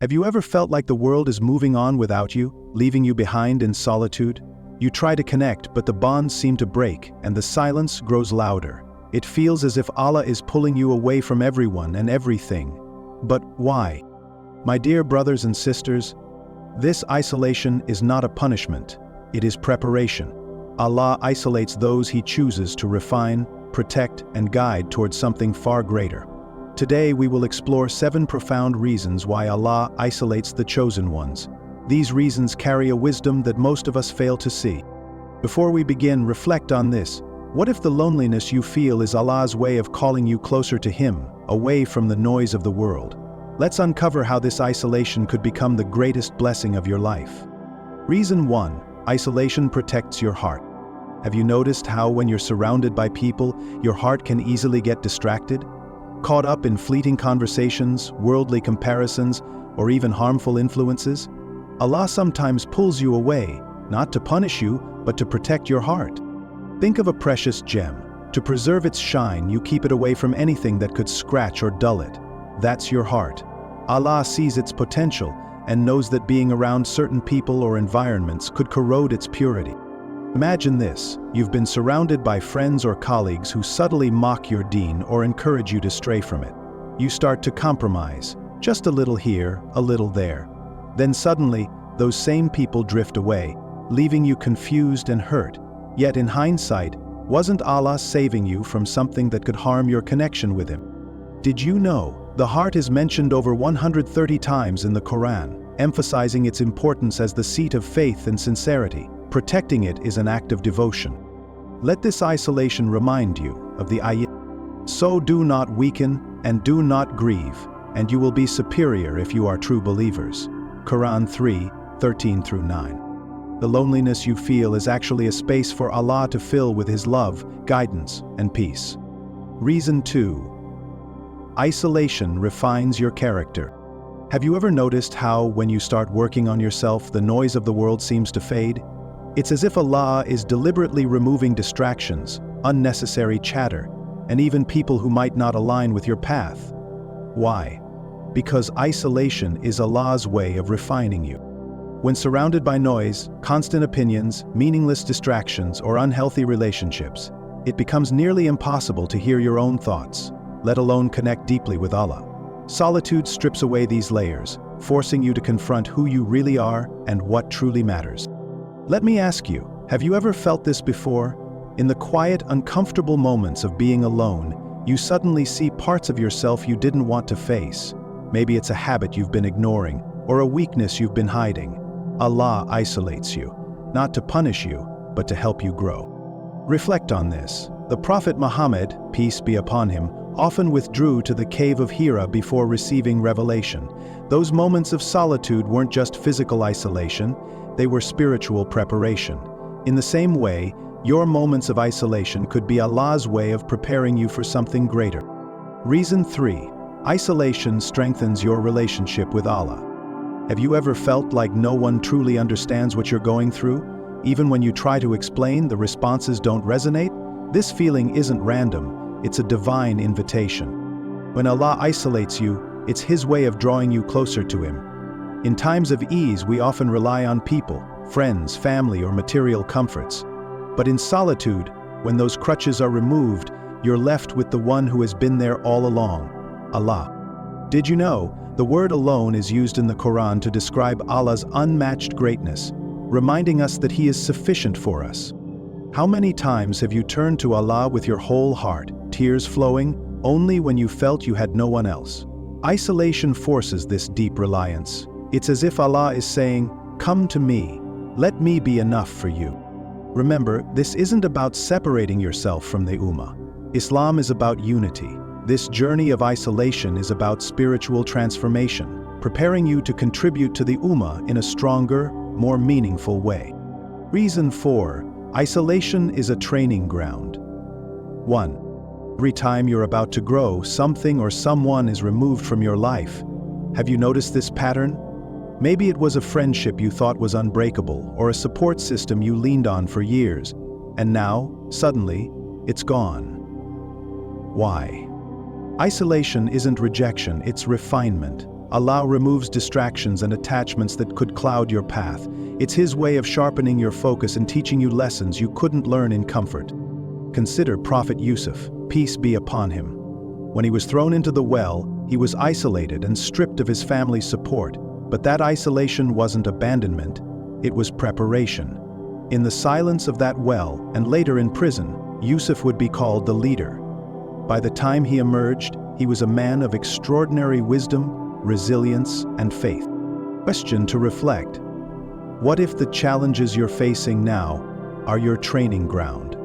Have you ever felt like the world is moving on without you, leaving you behind in solitude? You try to connect, but the bonds seem to break, and the silence grows louder. It feels as if Allah is pulling you away from everyone and everything. But why? My dear brothers and sisters, this isolation is not a punishment, it is preparation. Allah isolates those He chooses to refine, protect, and guide towards something far greater. Today we will explore 7 profound reasons why Allah isolates the chosen ones. These reasons carry a wisdom that most of us fail to see. Before we begin, reflect on this. What if the loneliness you feel is Allah's way of calling you closer to Him, away from the noise of the world? Let's uncover how this isolation could become the greatest blessing of your life. Reason 1. Isolation protects your heart. Have you noticed how when you're surrounded by people, your heart can easily get distracted? Caught up in fleeting conversations, worldly comparisons, or even harmful influences? Allah sometimes pulls you away, not to punish you, but to protect your heart. Think of a precious gem. To preserve its shine, you keep it away from anything that could scratch or dull it. That's your heart. Allah sees its potential and knows that being around certain people or environments could corrode its purity. Imagine this: you've been surrounded by friends or colleagues who subtly mock your deen or encourage you to stray from it. You start to compromise, just a little here, a little there. Then suddenly, those same people drift away, leaving you confused and hurt. Yet in hindsight, wasn't Allah saving you from something that could harm your connection with Him? Did you know the heart is mentioned over 130 times in the Quran, emphasizing its importance as the seat of faith and sincerity? Protecting it is an act of devotion. Let this isolation remind you of the ayat. So do not weaken and do not grieve, and you will be superior if you are true believers. Quran 3:13-9. The loneliness you feel is actually a space for Allah to fill with His love, guidance, and peace. Reason 2. Isolation refines your character. Have you ever noticed how, when you start working on yourself, the noise of the world seems to fade? It's as if Allah is deliberately removing distractions, unnecessary chatter, and even people who might not align with your path. Why? Because isolation is Allah's way of refining you. When surrounded by noise, constant opinions, meaningless distractions, or unhealthy relationships, it becomes nearly impossible to hear your own thoughts, let alone connect deeply with Allah. Solitude strips away these layers, forcing you to confront who you really are and what truly matters. Let me ask you, have you ever felt this before? In the quiet, uncomfortable moments of being alone, you suddenly see parts of yourself you didn't want to face. Maybe it's a habit you've been ignoring, or a weakness you've been hiding. Allah isolates you, not to punish you, but to help you grow. Reflect on this. The Prophet Muhammad, peace be upon him, often withdrew to the cave of Hira before receiving revelation. Those moments of solitude weren't just physical isolation, they were spiritual preparation. In the same way, your moments of isolation could be Allah's way of preparing you for something greater. Reason 3. Isolation strengthens your relationship with Allah. Have you ever felt like no one truly understands what you're going through? Even when you try to explain, the responses don't resonate? This feeling isn't random, it's a divine invitation. When Allah isolates you, it's His way of drawing you closer to Him. In times of ease, we often rely on people, friends, family, or material comforts. But in solitude, when those crutches are removed, you're left with the one who has been there all along, Allah. Did you know, the word alone is used in the Quran to describe Allah's unmatched greatness, reminding us that He is sufficient for us. How many times have you turned to Allah with your whole heart, tears flowing, only when you felt you had no one else? Isolation forces this deep reliance. It's as if Allah is saying, "Come to me, let me be enough for you." Remember, this isn't about separating yourself from the Ummah. Islam is about unity. This journey of isolation is about spiritual transformation, preparing you to contribute to the Ummah in a stronger, more meaningful way. Reason 4. Isolation is a training ground. 1. Every time you're about to grow, something or someone is removed from your life. Have you noticed this pattern? Maybe it was a friendship you thought was unbreakable, or a support system you leaned on for years, and now, suddenly, it's gone. Why? Isolation isn't rejection, it's refinement. Allah removes distractions and attachments that could cloud your path. It's His way of sharpening your focus and teaching you lessons you couldn't learn in comfort. Consider Prophet Yusuf, peace be upon him. When he was thrown into the well, he was isolated and stripped of his family's support. But that isolation wasn't abandonment, it was preparation. In the silence of that well, and later in prison, Yusuf would be called the leader. By the time he emerged, he was a man of extraordinary wisdom, resilience, and faith. Question to reflect: what if the challenges you're facing now are your training ground?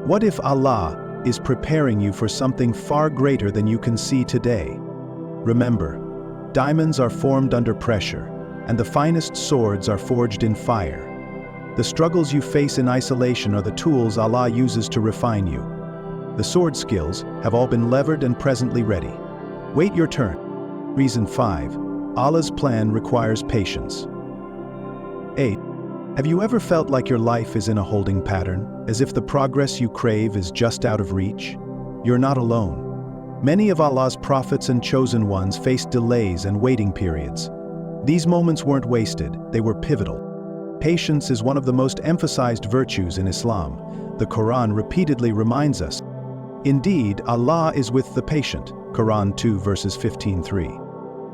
What if Allah is preparing you for something far greater than you can see today? Remember, diamonds are formed under pressure, and the finest swords are forged in fire. The struggles you face in isolation are the tools Allah uses to refine you. The sword skills have all been levered and presently ready. Wait your turn. Reason 5. Allah's plan requires patience. 8. Have you ever felt like your life is in a holding pattern, as if the progress you crave is just out of reach? You're not alone. Many of Allah's prophets and chosen ones faced delays and waiting periods. These moments weren't wasted, they were pivotal. Patience is one of the most emphasized virtues in Islam. The Quran repeatedly reminds us, "Indeed, Allah is with the patient." Quran 2 verses 15-3.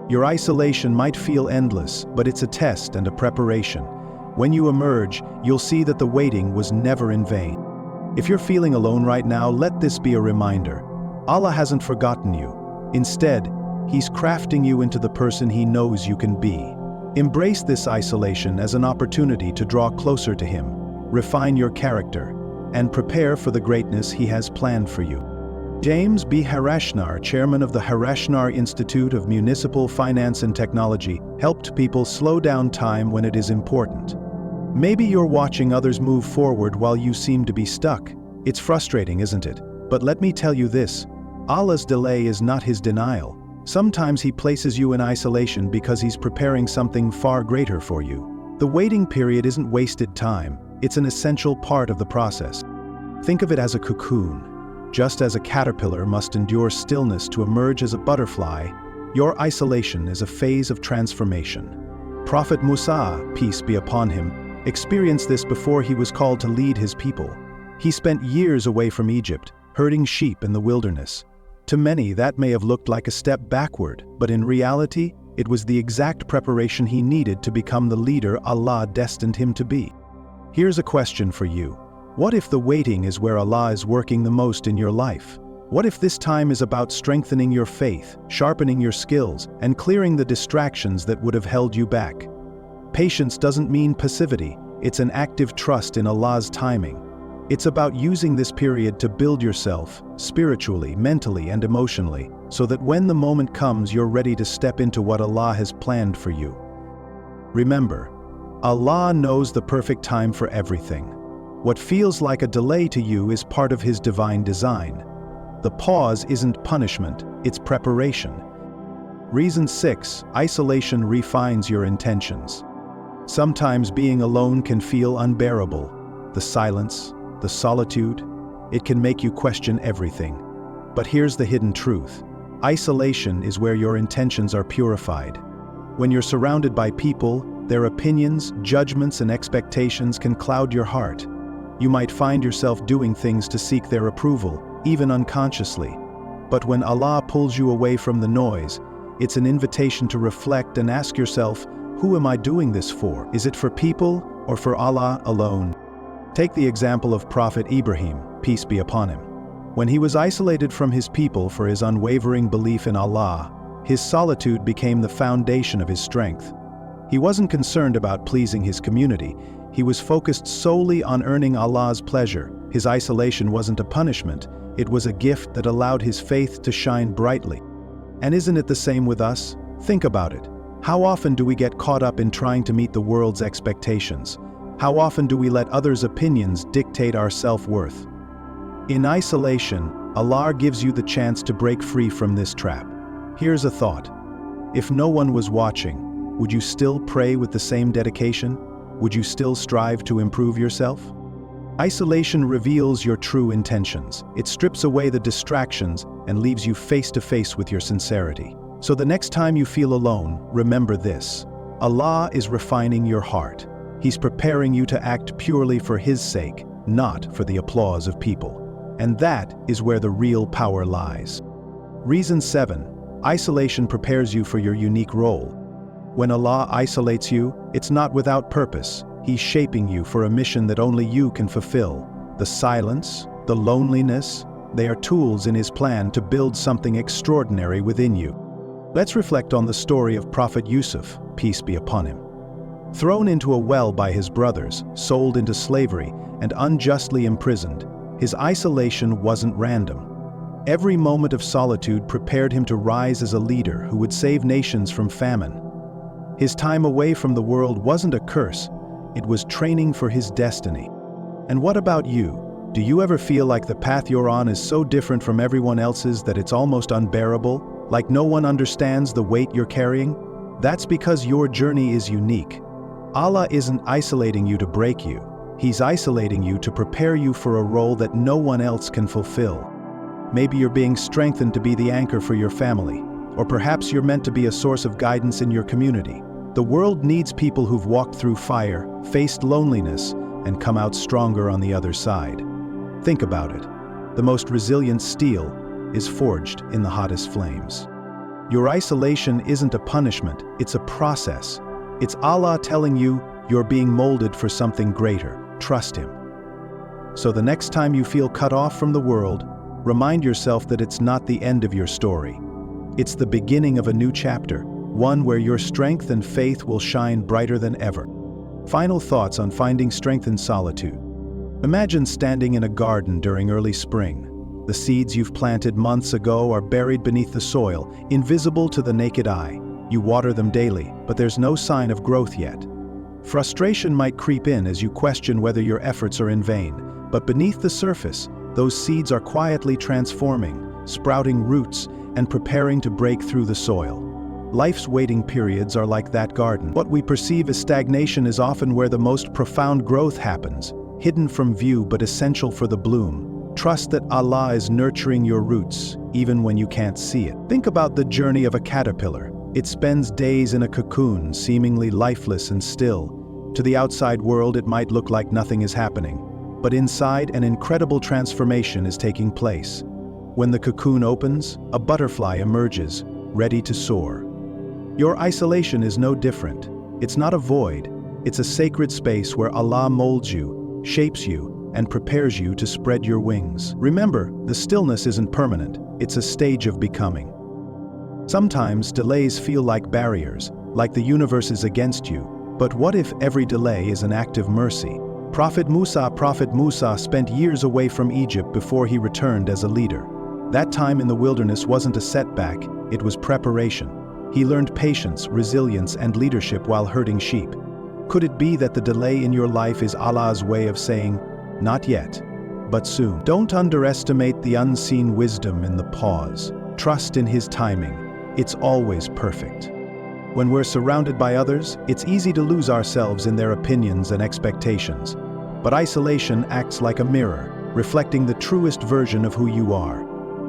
Your isolation might feel endless, but it's a test and a preparation. When you emerge, you'll see that the waiting was never in vain. If you're feeling alone right now, let this be a reminder. Allah hasn't forgotten you. Instead, He's crafting you into the person He knows you can be. Embrace this isolation as an opportunity to draw closer to Him, refine your character, and prepare for the greatness He has planned for you. James B. Harashnar, chairman of the Harashnar Institute of Municipal Finance and Technology, helped people slow down time when it is important. Maybe you're watching others move forward while you seem to be stuck. It's frustrating, isn't it? But let me tell you this: Allah's delay is not His denial. Sometimes He places you in isolation because He's preparing something far greater for you. The waiting period isn't wasted time, it's an essential part of the process. Think of it as a cocoon. Just as a caterpillar must endure stillness to emerge as a butterfly, your isolation is a phase of transformation. Prophet Musa, peace be upon him, experienced this before he was called to lead his people. He spent years away from Egypt, herding sheep in the wilderness. To many, that may have looked like a step backward, but in reality, it was the exact preparation he needed to become the leader Allah destined him to be. Here's a question for you. What if the waiting is where Allah is working the most in your life? What if this time is about strengthening your faith, sharpening your skills, and clearing the distractions that would have held you back? Patience doesn't mean passivity, it's an active trust in Allah's timing. It's about using this period to build yourself, spiritually, mentally, and emotionally, so that when the moment comes, you're ready to step into what Allah has planned for you. Remember, Allah knows the perfect time for everything. What feels like a delay to you is part of His divine design. The pause isn't punishment, it's preparation. Reason 6. Isolation refines your intentions. Sometimes being alone can feel unbearable. The silence, the solitude, it can make you question everything. But here's the hidden truth. Isolation is where your intentions are purified. When you're surrounded by people, their opinions, judgments, and expectations can cloud your heart. You might find yourself doing things to seek their approval, even unconsciously. But when Allah pulls you away from the noise, it's an invitation to reflect and ask yourself, who am I doing this for? Is it for people or for Allah alone? Take the example of Prophet Ibrahim, peace be upon him. When he was isolated from his people for his unwavering belief in Allah, his solitude became the foundation of his strength. He wasn't concerned about pleasing his community. He was focused solely on earning Allah's pleasure. His isolation wasn't a punishment, it was a gift that allowed his faith to shine brightly. And isn't it the same with us? Think about it. How often do we get caught up in trying to meet the world's expectations? How often do we let others' opinions dictate our self-worth? In isolation, Allah gives you the chance to break free from this trap. Here's a thought. If no one was watching, would you still pray with the same dedication? Would you still strive to improve yourself? Isolation reveals your true intentions. It strips away the distractions and leaves you face to face with your sincerity. So the next time you feel alone, remember this: Allah is refining your heart. He's preparing you to act purely for His sake, not for the applause of people. And that is where the real power lies. Reason 7. Isolation prepares you for your unique role. When Allah isolates you, it's not without purpose. He's shaping you for a mission that only you can fulfill. The silence, the loneliness, they are tools in His plan to build something extraordinary within you. Let's reflect on the story of Prophet Yusuf, peace be upon him. Thrown into a well by his brothers, sold into slavery, and unjustly imprisoned, his isolation wasn't random. Every moment of solitude prepared him to rise as a leader who would save nations from famine. His time away from the world wasn't a curse, it was training for his destiny. And what about you? Do you ever feel like the path you're on is so different from everyone else's that it's almost unbearable? Like no one understands the weight you're carrying? That's because your journey is unique. Allah isn't isolating you to break you. He's isolating you to prepare you for a role that no one else can fulfill. Maybe you're being strengthened to be the anchor for your family, or perhaps you're meant to be a source of guidance in your community. The world needs people who've walked through fire, faced loneliness, and come out stronger on the other side. Think about it. The most resilient steel is forged in the hottest flames. Your isolation isn't a punishment, it's a process. It's Allah telling you you're being molded for something greater. Trust Him. So the next time you feel cut off from the world, remind yourself that it's not the end of your story. It's the beginning of a new chapter, one where your strength and faith will shine brighter than ever. Final thoughts on finding strength in solitude. Imagine standing in a garden during early spring. The seeds you've planted months ago are buried beneath the soil, invisible to the naked eye. You water them daily, but there's no sign of growth yet. Frustration might creep in as you question whether your efforts are in vain, but beneath the surface, those seeds are quietly transforming, sprouting roots, and preparing to break through the soil. Life's waiting periods are like that garden. What we perceive as stagnation is often where the most profound growth happens, hidden from view but essential for the bloom. Trust that Allah is nurturing your roots, even when you can't see it. Think about the journey of a caterpillar. It spends days in a cocoon, seemingly lifeless and still. To the outside world, it might look like nothing is happening, but inside, an incredible transformation is taking place. When the cocoon opens, a butterfly emerges, ready to soar. Your isolation is no different. It's not a void. It's a sacred space where Allah molds you, shapes you, and prepares you to spread your wings. Remember, the stillness isn't permanent. It's a stage of becoming. Sometimes delays feel like barriers, like the universe is against you. But what if every delay is an act of mercy? Prophet Musa spent years away from Egypt before he returned as a leader. That time in the wilderness wasn't a setback, it was preparation. He learned patience, resilience, and leadership while herding sheep. Could it be that the delay in your life is Allah's way of saying, not yet, but soon? Don't underestimate the unseen wisdom in the pause. Trust in His timing. It's always perfect. When we're surrounded by others, it's easy to lose ourselves in their opinions and expectations. But isolation acts like a mirror, reflecting the truest version of who you are.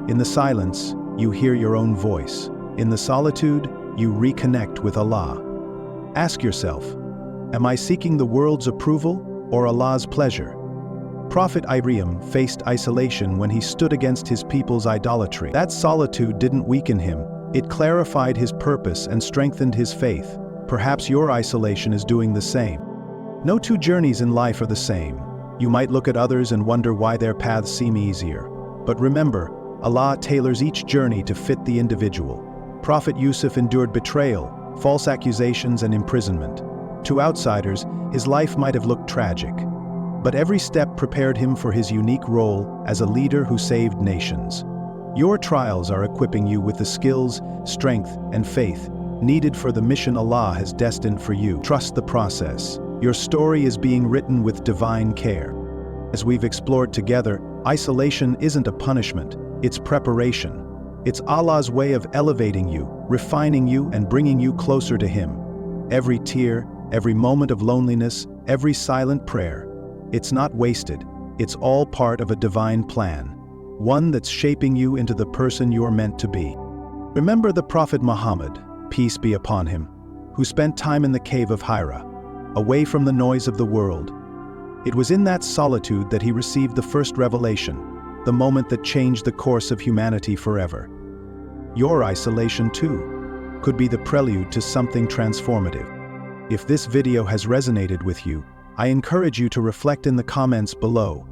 In the silence, you hear your own voice. In the solitude, you reconnect with Allah. Ask yourself, am I seeking the world's approval or Allah's pleasure? Prophet Ibrahim faced isolation when he stood against his people's idolatry. That solitude didn't weaken him. It clarified his purpose and strengthened his faith. Perhaps your isolation is doing the same. No two journeys in life are the same. You might look at others and wonder why their paths seem easier. But remember, Allah tailors each journey to fit the individual. Prophet Yusuf endured betrayal, false accusations, and imprisonment. To outsiders, his life might have looked tragic. But every step prepared him for his unique role as a leader who saved nations. Your trials are equipping you with the skills, strength, and faith needed for the mission Allah has destined for you. Trust the process. Your story is being written with divine care. As we've explored together, isolation isn't a punishment, it's preparation. It's Allah's way of elevating you, refining you, and bringing you closer to Him. Every tear, every moment of loneliness, every silent prayer, it's not wasted. It's all part of a divine plan, one that's shaping you into the person you're meant to be. Remember the Prophet Muhammad, peace be upon him, who spent time in the cave of Hira, away from the noise of the world. It was in that solitude that he received the first revelation, the moment that changed the course of humanity forever. Your isolation, too, could be the prelude to something transformative. If this video has resonated with you, I encourage you to reflect in the comments below.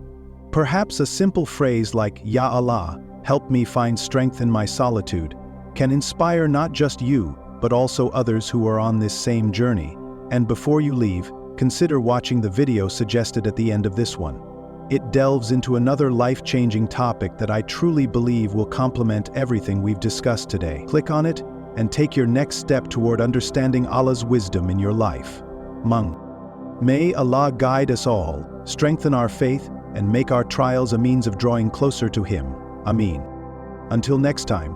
Perhaps a simple phrase like, "Ya Allah, help me find strength in my solitude," can inspire not just you, but also others who are on this same journey. And before you leave, consider watching the video suggested at the end of this one. It delves into another life-changing topic that I truly believe will complement everything we've discussed today. Click on it and take your next step toward understanding Allah's wisdom in your life. May Allah guide us all, strengthen our faith, and make our trials a means of drawing closer to Him. Ameen. Until next time.